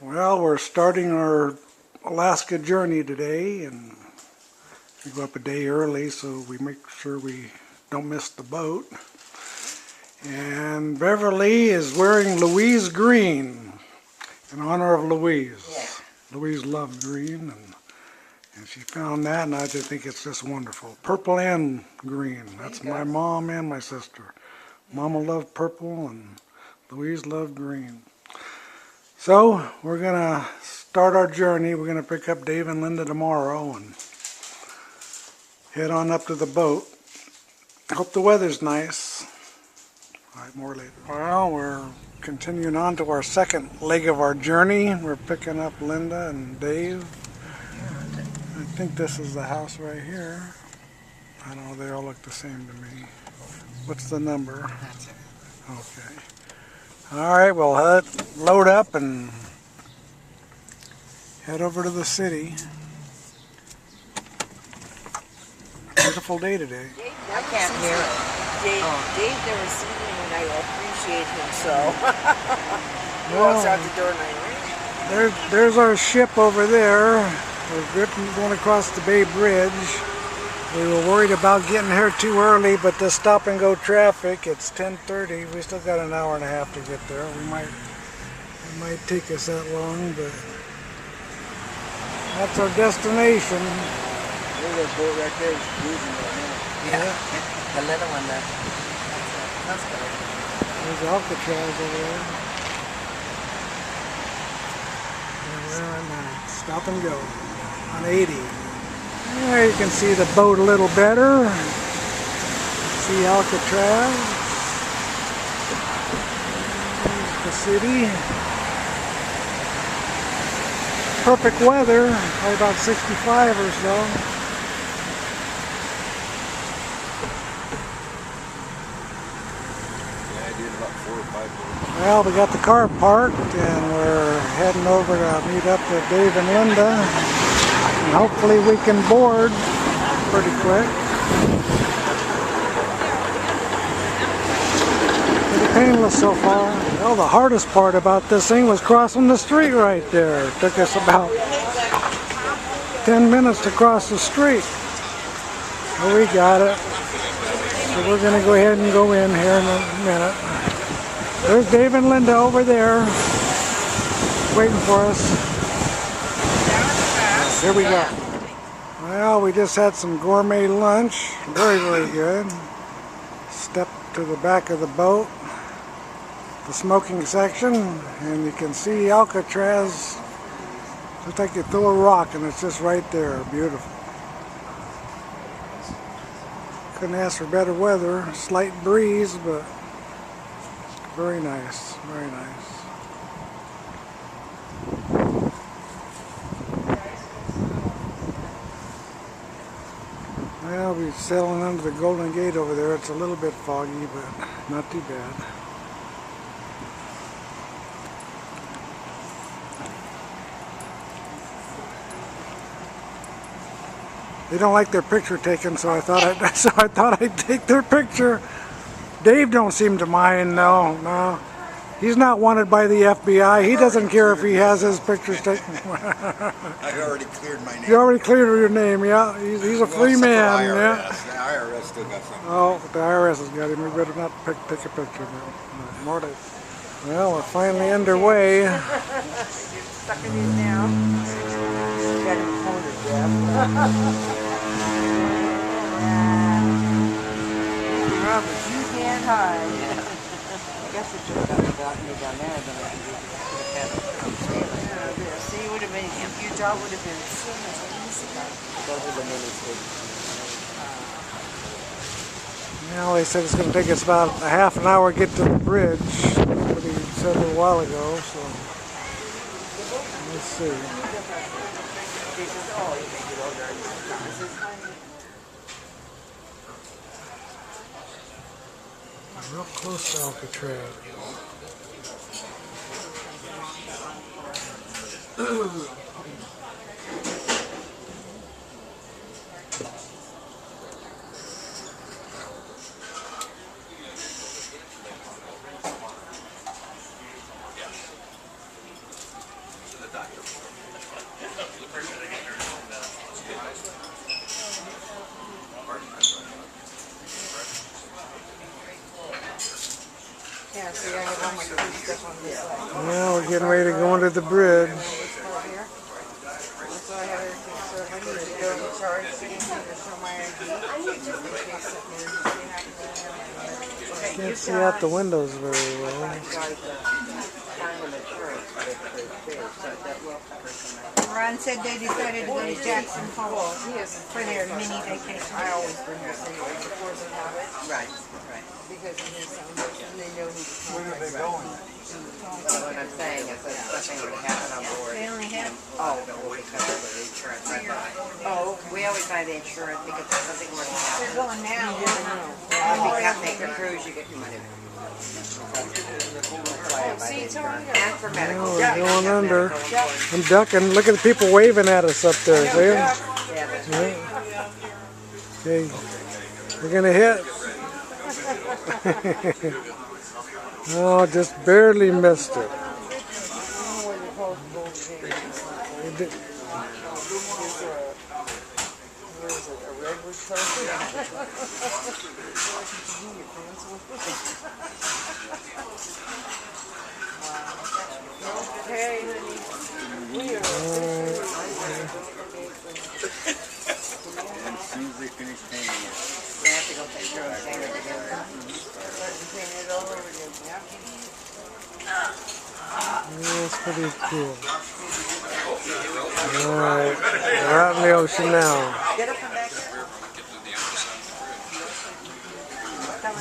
Well, we're starting our Alaska journey today, and we go up a day early so we make sure we don't miss the boat. And Beverly is wearing Louise green in honor of Louise. Yeah. Louise loved green, and she found that, and I just think it's just wonderful. Purple and green. That's my mom and my sister. Mama loved purple, and Louise loved green. So we're going to start our journey. We're going to pick up Dave and Linda tomorrow and head on up to the boat. Hope the weather's nice. All right, more later. Well, we're continuing on to our second leg of our journey. We're picking up Linda and Dave. I think this is the house right here. I don't know, they all look the same to me. What's the number? That's it. Okay. All right, we'll load up and head over to the city. Beautiful day today. I can't hear it. Dave never seen him, and I appreciate him so. He walks out the door and There's our ship over there. We're going across the Bay Bridge. We were worried about getting here too early, but the stop and go traffic, it's 10:30. We still got an hour and a half to get there. It might take us that long, but that's our destination. There's a boat right there. It's cruising right now. Yeah. The little one there. That's good. There's Alcatraz over there. And we're on stop and go on 80. There you can see the boat a little better. See Alcatraz. There's the city. Perfect weather, probably about 65 or so. Yeah, I did about 4 or 5 boats. Well, we got the car parked and we're heading over to meet up with Dave and Linda. And hopefully we can board pretty quick. Pretty painless so far. Well, the hardest part about this thing was crossing the street right there. It took us about 10 minutes to cross the street. But we got it. So we're going to go ahead and go in here in a minute. There's Dave and Linda over there waiting for us. Here we go. Well, we just had some gourmet lunch. Very, very good. Step to the back of the boat, the smoking section, and you can see Alcatraz. Looks like you throw a rock and it's just right there. Beautiful. Couldn't ask for better weather. Slight breeze, but very nice. Very nice. Well, we're sailing under the Golden Gate over there. It's a little bit foggy, but not too bad. They don't like their picture taken, so I thought I'd take their picture. Dave don't seem to mind, no. He's not wanted by the FBI. He doesn't care if he has his pictures taken. I already cleared my name. You already cleared your name, yeah. He's a free man, yeah. The IRS still got something. Oh, the IRS has got him. We better not take a picture of him. More to. Well, we're finally underway. You're stuck it in now. You got him photographed. Robert, you can't hide. I guess it just got me down there, but I could have had it. See, it would have been, if your job would have been so much easier. Those are the mini Well, they said it's going to take us about a half an hour to get to the bridge. That's what he said a little while ago, so let's see. Real close to Alcatraz. Yeah, see, I have all my food stuff on this side. Now we're getting ready to go under the bridge. This part here. So I have everything. So if I need to go and charge anything or show my ID, just in case something emergency happens. Can't see out the windows very well. Ron said they decided to go to Jackson Hole for their mini vacation. I always bring this anyway before they have it. Right, right. Because it is something, and they know who to contact. Where are they going? So what I'm saying is that something would happen on board. They only have Oh, no, we'll be covered with the insurance right by. Oh, we always buy the insurance because if something were to happen. they're going now. When you can't make a cruise, you get your money. Seats are on And for medical. Oh, we're going under. I'm ducking. Look at the people waving at us up there. See 'em? Yeah, that's right. Okay. We're gonna hit. Oh, just barely missed it. We did- A redwood person. Okay, honey. We are. As soon as they finish painting it. They have to go take care of the paint again. Paint it all over again. Yep. That's pretty cool. Alright, we're out in the ocean now. Get up and back there.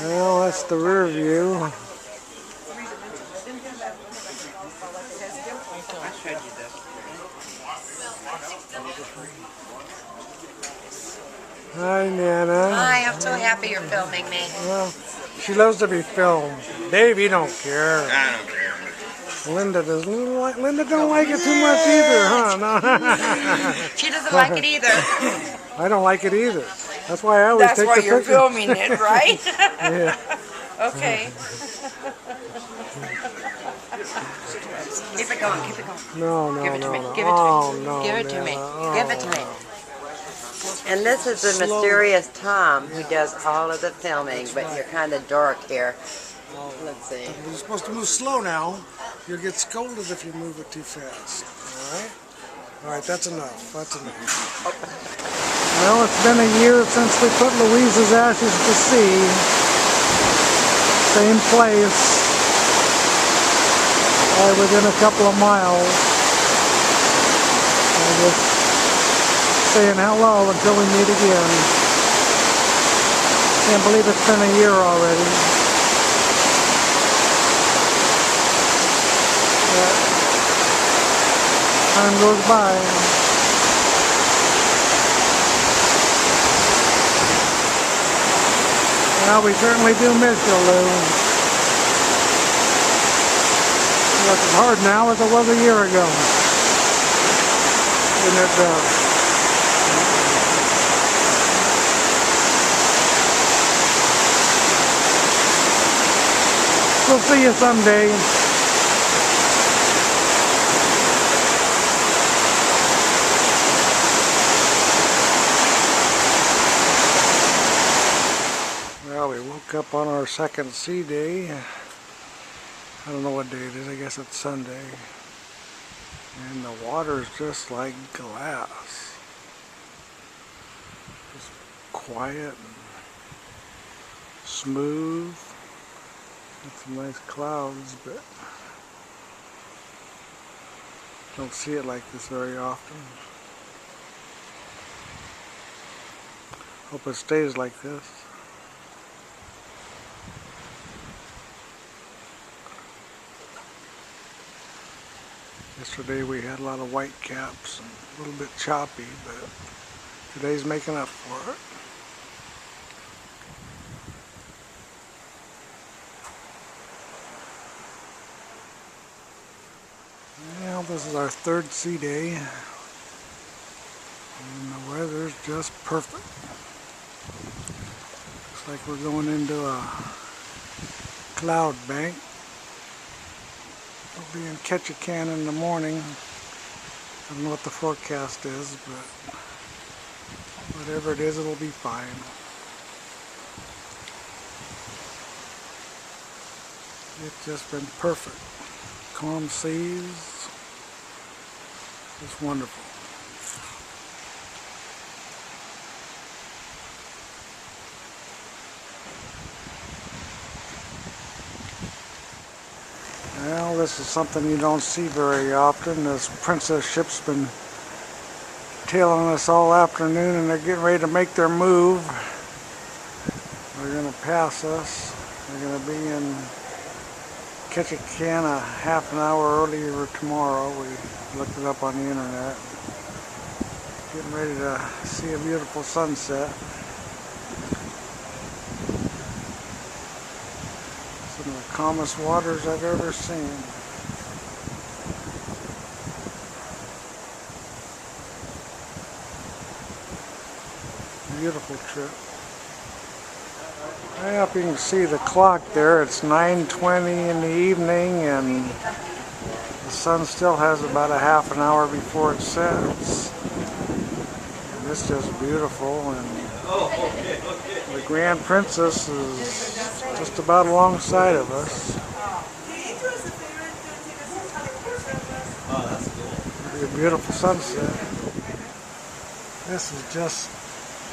Well, that's the rear view. I showed you this. Hi, Nana. Hi, I'm so happy you're filming me. Well, she loves to be filmed. Dave, you don't care. I don't care. Linda doesn't like. Linda don't like it too much either, huh? No. She doesn't like it either. I don't like it either. That's why I always That's take why the you're picture. filming it, right? Yeah. Okay. Keep it going, keep it going. No, no, Give it to no, me, no. give it to me. Oh, no, Give it to me. Nana. Give it to me. Oh. And this is the Slow. mysterious Tom who does all of the filming, but you're kind of dark here. Let's see. You're supposed to move slow now. You'll get scolded if you move it too fast. Alright? Alright, that's enough. That's enough. Well, it's been a year since we put Louise's ashes to sea. Same place. Within a couple of miles. I'm just saying hello until we meet again. Can't believe it's been a year already. Time goes by. Well, we certainly do miss you, Lou. It's as hard now as it was a year ago. Isn't it, We'll see you someday. Well, we woke up on our second sea day. I don't know what day it is. I guess it's Sunday. And the water's just like glass. Just quiet and smooth. Got some nice clouds, but don't see it like this very often. Hope it stays like this. Yesterday we had a lot of white caps and a little bit choppy, but today's making up for it. Well, this is our third sea day, and the weather's just perfect. Looks like we're going into a cloud bank. We'll be in Ketchikan in the morning. I don't know what the forecast is, but whatever it is, it'll be fine. It's just been perfect. Calm seas. It's wonderful. Well, this is something you don't see very often. This Princess ship's been tailing us all afternoon, and they're getting ready to make their move. They're going to pass us. They're going to be in Ketchikan a half an hour earlier tomorrow. We looked it up on the internet. Getting ready to see a beautiful sunset. Some of the calmest waters I've ever seen. Beautiful trip. Well, if you can see the clock there, it's 9:20 in the evening, and the sun still has about a half an hour before it sets. And it's just beautiful, and the Grand Princess is just about alongside of us. It'll be a beautiful sunset. This is just,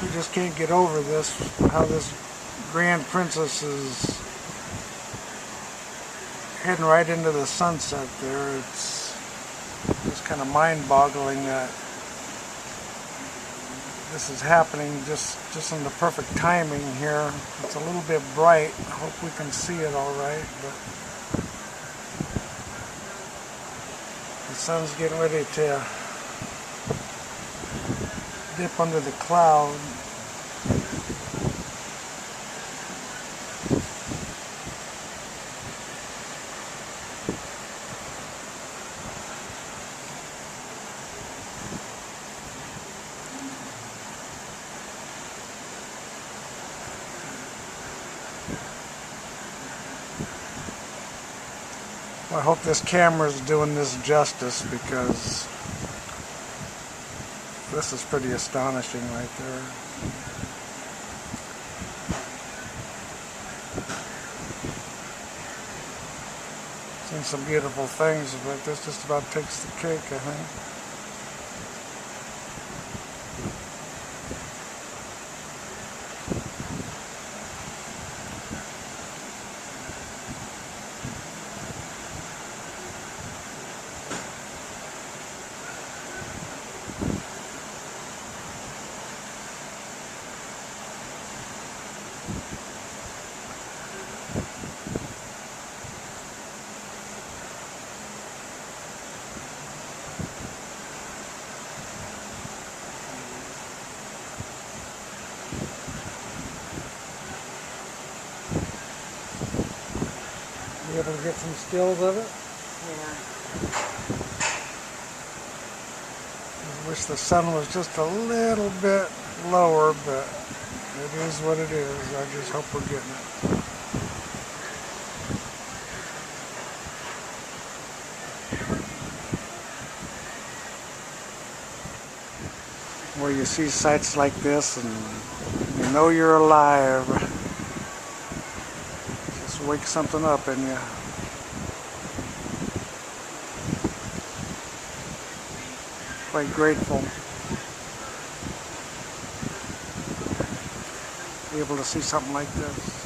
you just can't get over this, how this Grand Princess is heading right into the sunset there. It's just kind of mind-boggling that this is happening just in the perfect timing here. It's a little bit bright. I hope we can see it all right, but the sun's getting ready to dip under the cloud. I hope this camera's doing this justice, because this is pretty astonishing right there. Seen some beautiful things, but this just about takes the cake, I think. You able to get some stills of it? Yeah. I wish the sun was just a little bit lower, but it is what it is. I just hope we're getting it. Where you see sights like this and you know you're alive. Just wake something up in you. Quite grateful to be able to see something like this.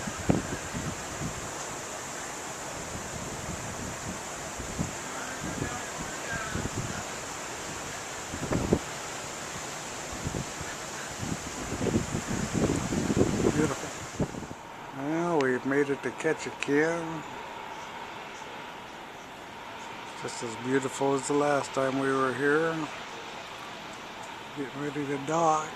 Beautiful. Well, we've made it to Ketchikan. Just as beautiful as the last time we were here. Getting ready to dock.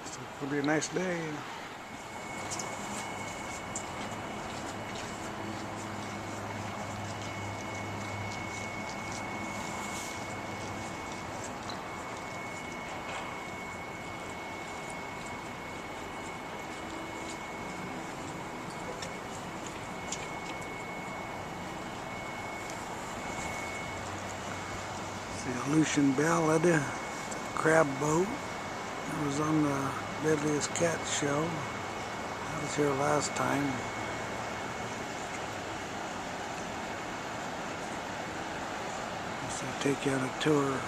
So it'll be a nice day. The Aleutian Ballad, crab boat. It was on the Deadliest Cat show. I was here last time. So I'll take you on a tour.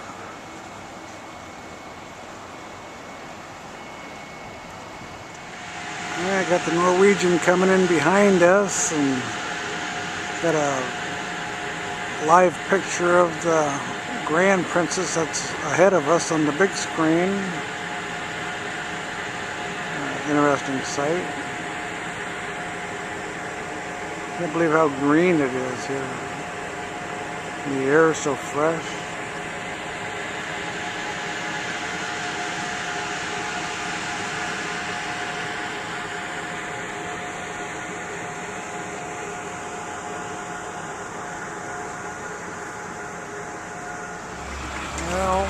Yeah, I got the Norwegian coming in behind us, and got a live picture of the Grand Princess that's ahead of us on the big screen. Interesting sight. Can't believe how green it is here. The air is so fresh. Well,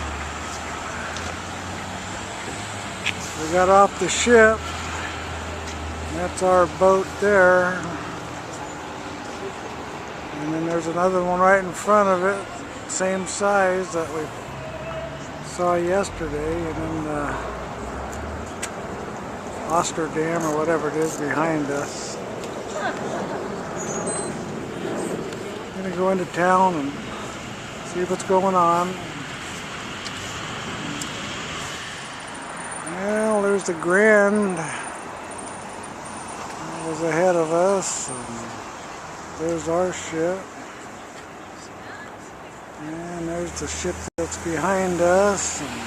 we got off the ship. That's our boat there. And then there's another one right in front of it, same size that we saw yesterday. And then Oscar Dam or whatever it is behind us. I'm gonna go into town and see what's going on. Well, there's the Grand. It was ahead of us. And there's our ship. And there's the ship that's behind us. And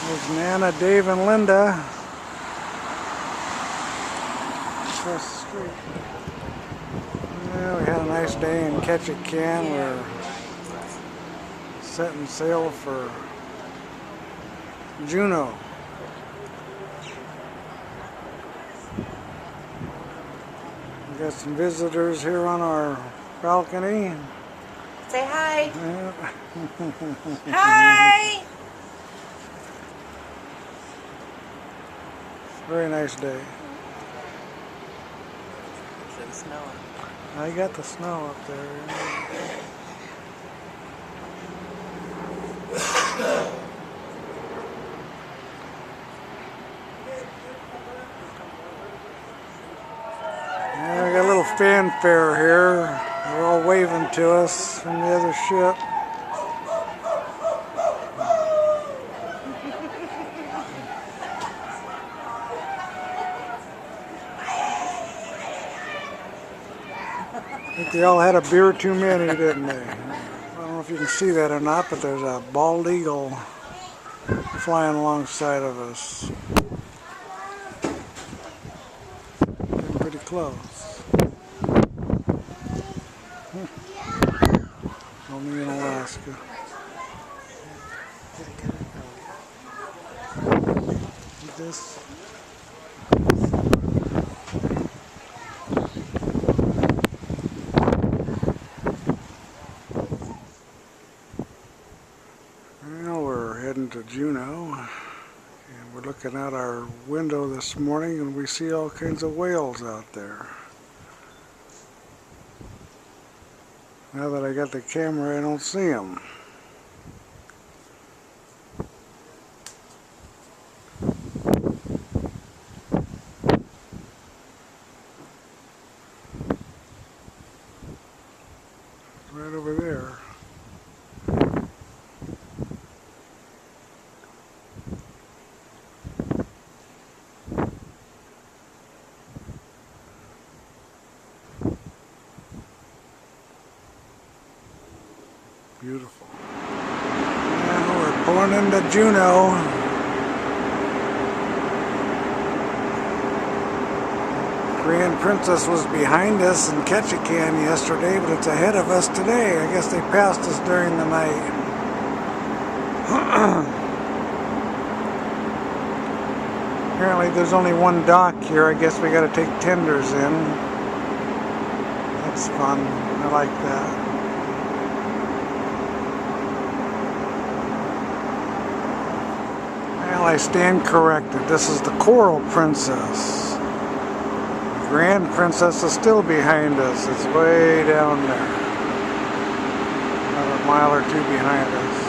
there's Nana, Dave, and Linda across the street. Well, we had a nice day in Ketchikan. We're setting sail for Juneau. We got some visitors here on our balcony. Say hi. Yeah. Hi. Very nice day. It's snowing. I got the snow up there. Yeah, we got a little fanfare here. They're all waving to us from the other ship. I think they all had a beer too many, didn't they? I don't know if you can see that or not, but there's a bald eagle flying alongside of us. Getting pretty close. Only in Alaska. This. Well, we're heading to Juneau, and we're looking out our window this morning, and we see all kinds of whales out there. Now that I got the camera, I don't see them. Right over there. Beautiful. Now we're pulling into Juneau. Grand Princess was behind us in Ketchikan yesterday, but it's ahead of us today. I guess they passed us during the night. Apparently there's only one dock here. I guess we got to take tenders in. That's fun. I like that. Well, I stand corrected. This is the Coral Princess. The Grand Princess is still behind us. It's way down there. mile or two behind us.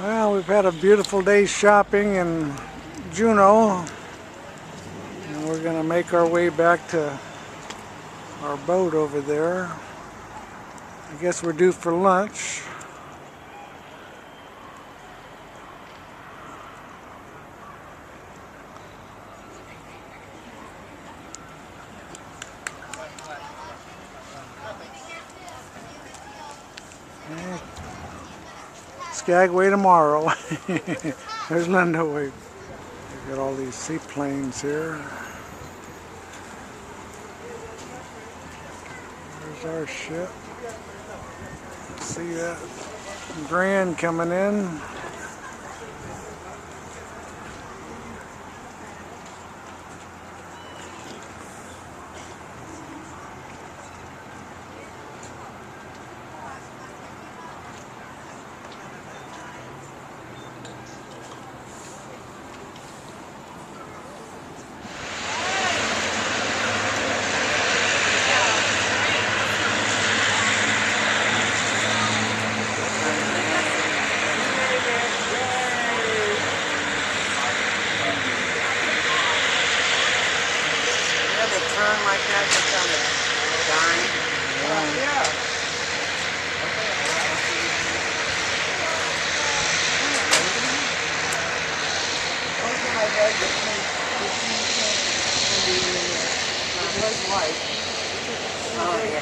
Well, we've had a beautiful day shopping in Juneau, and we're going to make our way back to our boat over there. I guess we're due for lunch. Skagway tomorrow. There's Linda. We've got all these seaplanes here. There's our ship. See that Grand coming in. Turn like that just on the dime. Yeah. Oh, yeah.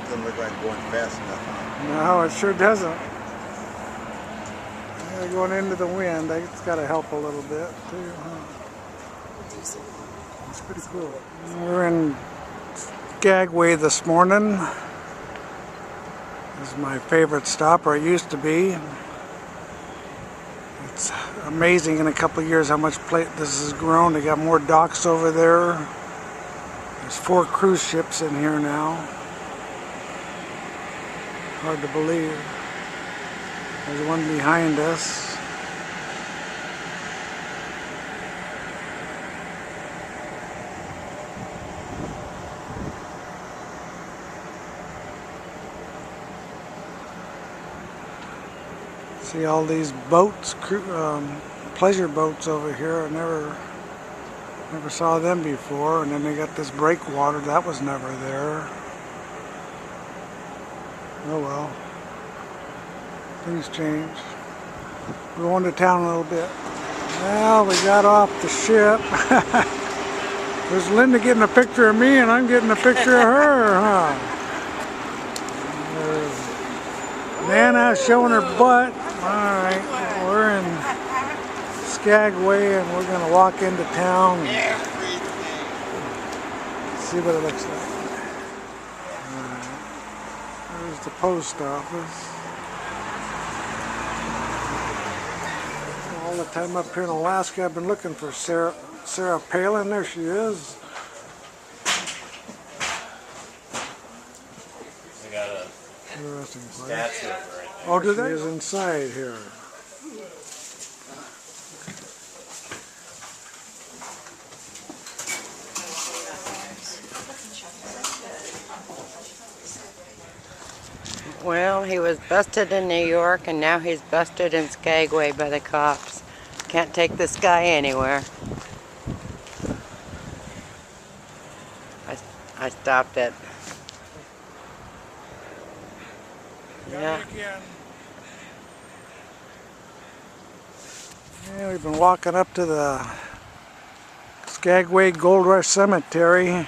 Doesn't look like going fast enough, huh? No, it sure doesn't. They're going into the wind. It's got to help a little bit too, huh? It's pretty cool. We're in Skagway this morning. This is my favorite stop, or it used to be. It's amazing in a couple of years how much this has grown. They got more docks over there. There's 4 cruise ships in here now. Hard to believe. There's one behind us. See all these boats, pleasure boats over here. I never saw them before. And then they got this breakwater. That was never there. Oh well, things change. We're going to town a little bit. Well, we got off the ship. There's Linda getting a picture of me and I'm getting a picture of her, huh? There's Nana showing her butt. Alright, we're in Skagway and we're going to walk into town and see what it looks like. There's the post office. All the time up here in Alaska, I've been looking for Sarah Palin. There she is. We got a Interesting place. statue right there. Oh, do they? She is inside here. Well, he was busted in New York and now he's busted in Skagway by the cops. Can't take this guy anywhere. I stopped it. Yeah. Yeah, we've been walking up to the Skagway Gold Rush Cemetery.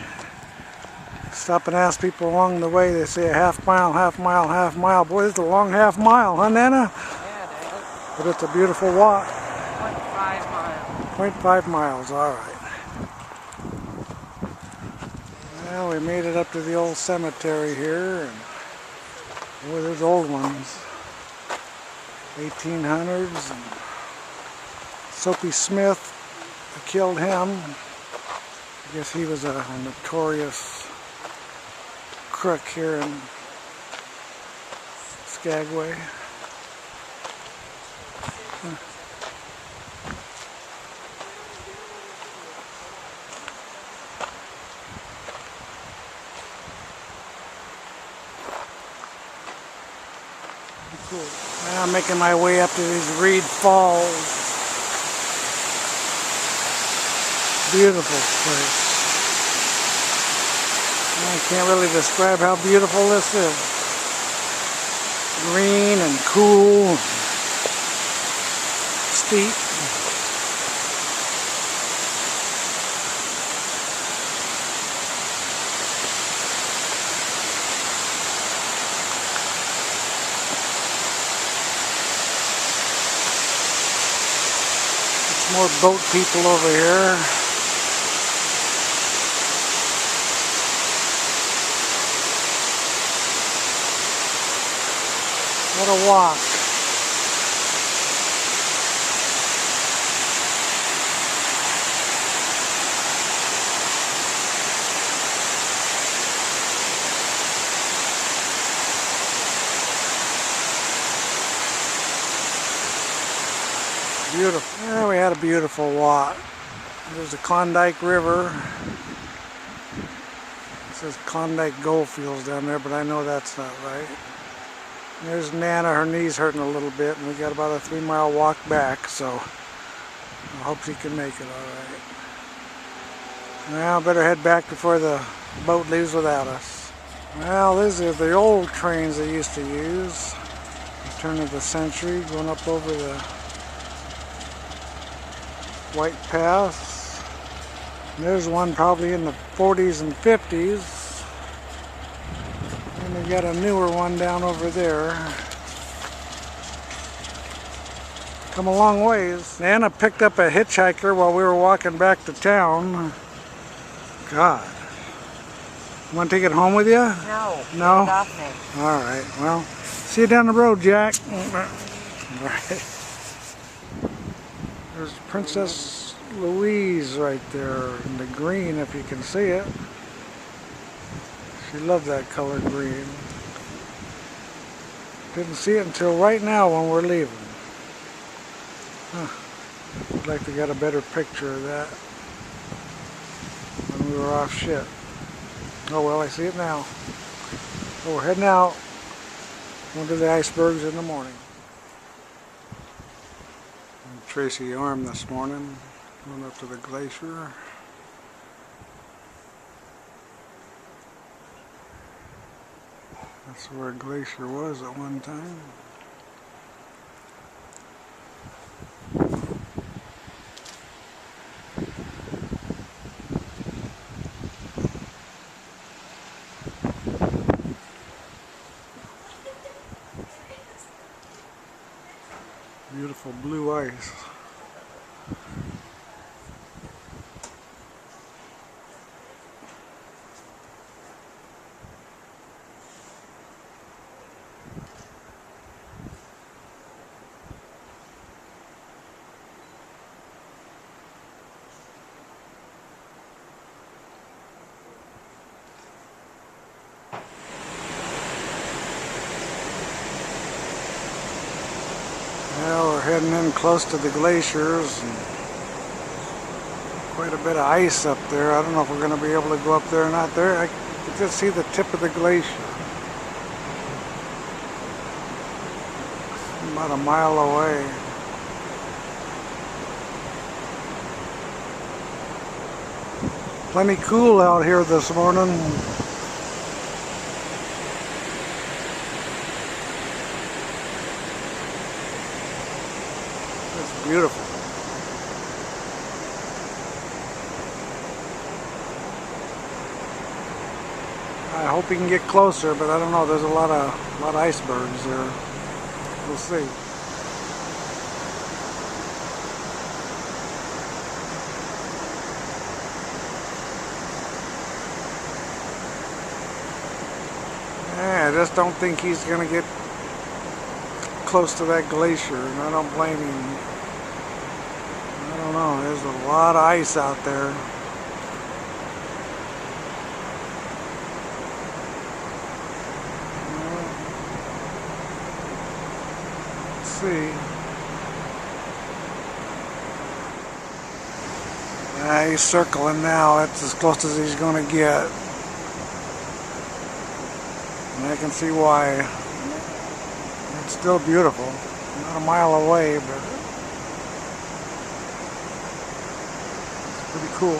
Stop and ask people along the way. They say a half mile, half mile, half mile. Boy, it's a long half mile, huh, Nana? Yeah, it is. But it's a beautiful walk. 0.5 miles. 0.5 miles, all right. Well, we made it up to the old cemetery here, and boy, there's old ones. 1800s, and Soapy Smith, who killed him. I guess he was a notorious crook here in Skagway. Cool. Now I'm making my way up to these Reed Falls. Beautiful place. I can't really describe how beautiful this is. Green and cool and steep. More boat people over here. What a walk. Beautiful. Yeah, we had a beautiful walk. There's the Klondike River. It says Klondike Goldfields down there, but I know that's not right. There's Nana, her knee's hurting a little bit, and we got about a 3-mile walk back, so I hope she can make it all right. Now, better head back before the boat leaves without us. Well, these are the old trains they used to use. Turn of the century, going up over the White Pass. And there's one probably in the 40s and 50s. And we got a newer one down over there. Come a long ways. Nana picked up a hitchhiker while we were walking back to town. God. You want to take it home with you? No. No? Nothing. All right. Well, see you down the road, Jack. All right. There's Princess Louise right there in the green, if you can see it. She loved that color green. Didn't see it until right now when we're leaving. I'd like to get a better picture of that when we were off ship. Oh well, I see it now. So we're heading out. Going to the icebergs in the morning. Tracy Arm this morning, going up to the glacier. That's where a glacier was at one time. Beautiful blue ice. Well, we're heading in close to the glaciers, and quite a bit of ice up there. I don't know if we're going to be able to go up there or not. There, I can just see the tip of the glacier. About a mile away. Plenty cool out here this morning. It's beautiful. I hope we can get closer, but I don't know. There's a lot of icebergs there. We'll see. just don't think he's going to get close to that glacier, and I don't blame him. I don't know, there's a lot of ice out there. Let's see. He's circling now. That's as close as he's going to get. And I can see why. It's still beautiful. Not a mile away, but it's pretty cool.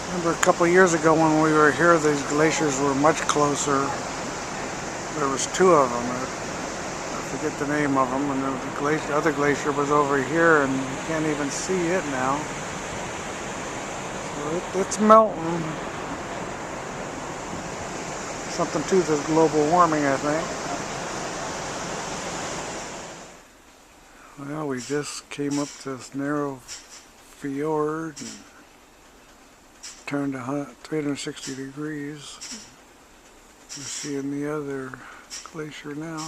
Remember a couple of years ago when we were here, these glaciers were much closer. There was two of them. I forget the name of them, and the other glacier was over here, and you can't even see it now. So it's melting. Something to this global warming, I think. Well, we just came up this narrow fjord and turned 360 degrees. We're seeing the other glacier now.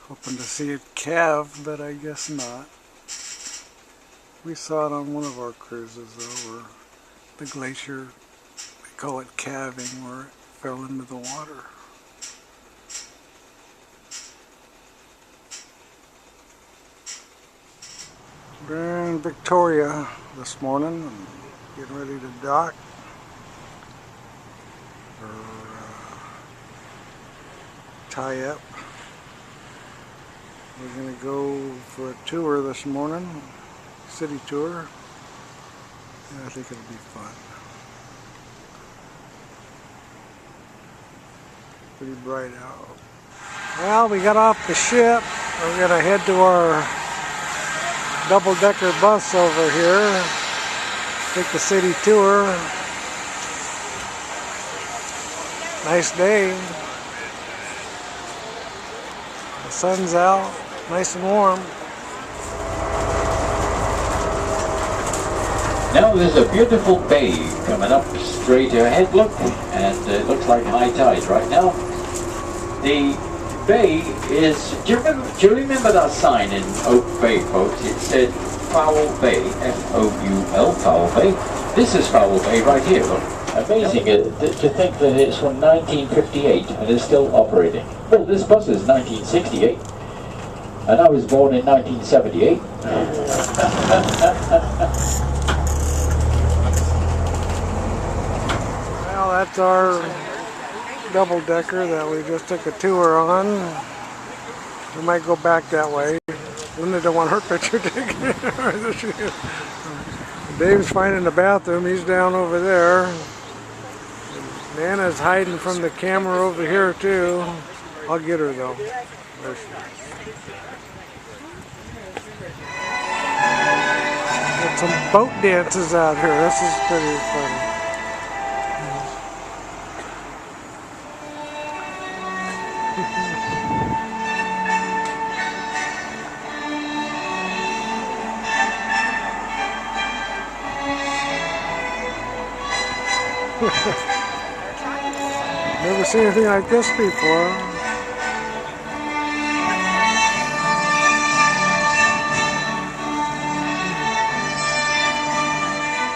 Hoping to see it calve, but I guess not. We saw it on one of our cruises though, where the glacier, they call it calving, where it fell into the water. We're in Victoria this morning, and getting ready to dock for tie-up. We're going to go for a tour this morning, city tour. Yeah, I think it'll be fun. Pretty bright out. Well, we got off the ship. We're going to head to our double-decker bus over here. Take the city tour. Nice day. The sun's out. Nice and warm. Now there's a beautiful bay coming up straight ahead, look, and it looks like high tide right now. The bay is, do you remember that sign in Oak Bay, folks? It said Foul Bay, F-O-U-L, Foul Bay. This is Foul Bay right here, look. Amazing to think that it's from 1958 and is still operating. Well, this bus is 1968. And I was born in 1978. Well, that's our double-decker that we just took a tour on. We might go back that way. Linda don't want her picture taken. Dave's finding the bathroom. He's down over there. Nana's hiding from the camera over here too. I'll get her though. There she is. Got some boat dances out here. This is pretty funny. Never seen anything like this before.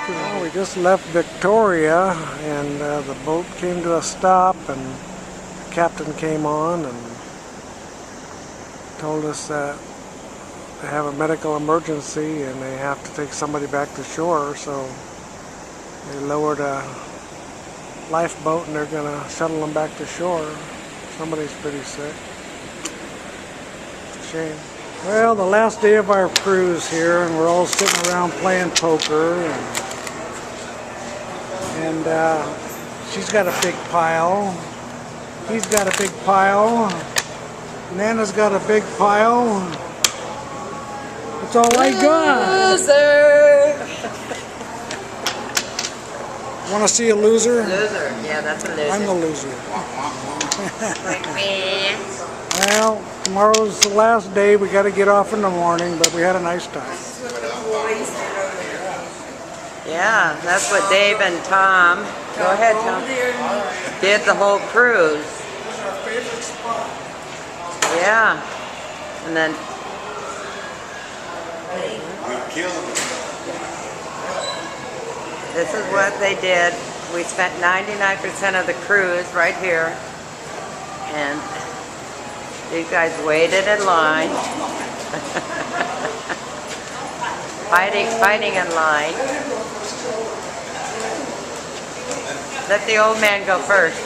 Well, we just left Victoria, and the boat came to a stop, and the captain came on and told us that they have a medical emergency and they have to take somebody back to shore, so they lowered a lifeboat and they're going to shuttle them back to shore. Somebody's pretty sick. It's a shame. Well, the last day of our cruise here, and we're all sitting around playing poker, and she's got a big pile. He's got a big pile. Nana's got a big pile. That's all I got. Loser! Want to see a loser? Loser. Yeah, that's a loser. I'm the loser. Like me. Well, tomorrow's the last day. We got to get off in the morning, but we had a nice time. Yeah, that's what Dave and Tom, go ahead Tom, did the whole cruise. Our favorite spot. Yeah. And then this is what they did. We spent 99% of the cruise right here. And these guys waited in line. fighting in line. Let the old man go first.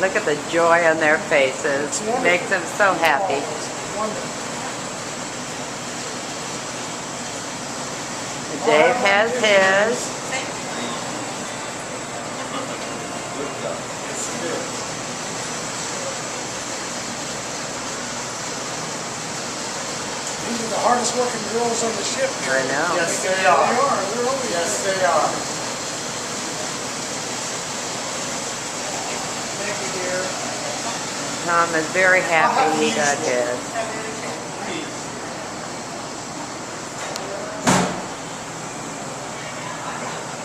Look at the joy on their faces. Makes them so happy. Dave has his. These are the hardest working girls on the ship. I know. Yes, they They are. are. They're always Yes, they are. Thank you, dear. Tom is very happy he got his.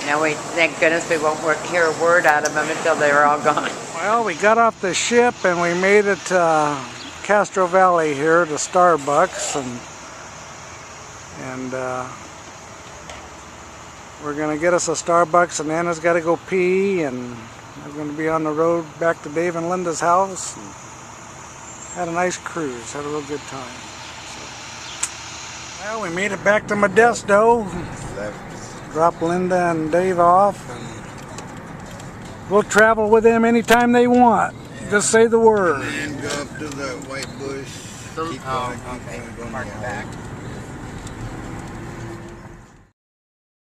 Now we, thank goodness we won't hear a word out of them until they're all gone. Well, we got off the ship and we made it to Castro Valley here to Starbucks, and we're gonna get us a Starbucks, and Anna's got to go pee, and we're gonna be on the road back to Dave and Linda's house. And had a nice cruise, had a real good time. So, well, we made it back to Modesto. Drop Linda and Dave off, and we'll travel with them anytime they want. Just say the word. And go up to the white bush. Keep going, keep going, going.